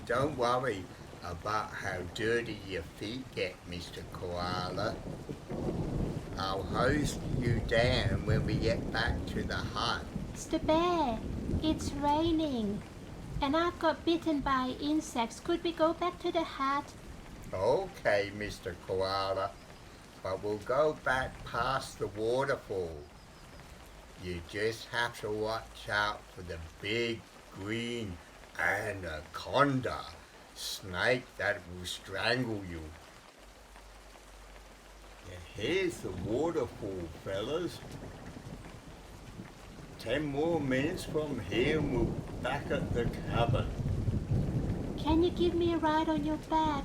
Don't worry about how dirty your feet get, Mr. Koala. I'll hose you down when we get back to the hut. Mr. Bear, it's raining and I've got bitten by insects. Could we go back to the hut? Okay, Mr. Koala, but we'll go back past the waterfall. You just have to watch out for the big green anaconda snake that will strangle you. Yeah, here's the waterfall, fellas. 10 more minutes from here and we'll be back at the cabin. Can you give me a ride on your back?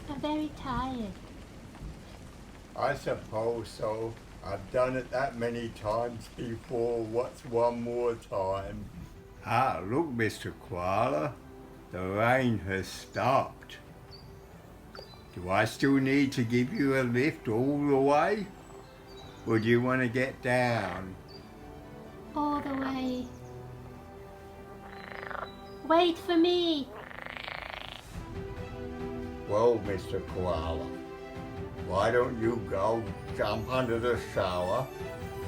I'm very tired. I suppose so. I've done it that many times before. What's one more time? Ah, look, Mr. Koala. The rain has stopped. Do I still need to give you a lift all the way? Or do you want to get down? All the way. Wait for me! Well, Mr. Koala, why don't you go jump under the shower,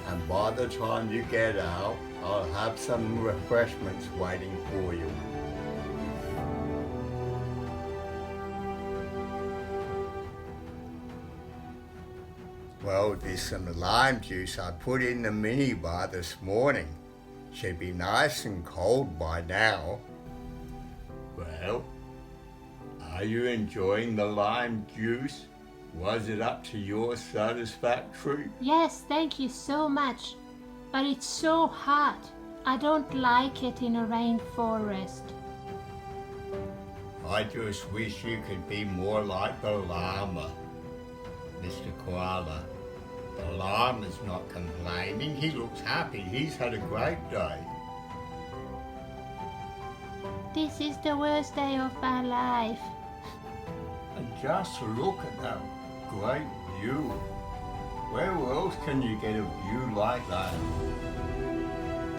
and by the time you get out, I'll have some refreshments waiting for you. Well, there's some lime juice I put in the minibar this morning. Should be nice and cold by now. Well, are you enjoying the lime juice? Was it up to your satisfactory? Yes, thank you so much. But it's so hot. I don't like it in a rainforest. I just wish you could be more like the llama, Mr. Koala. The llama's not complaining. He looks happy. He's had a great day. This is the worst day of my life. And just look at that great view. Where else can you get a view like that?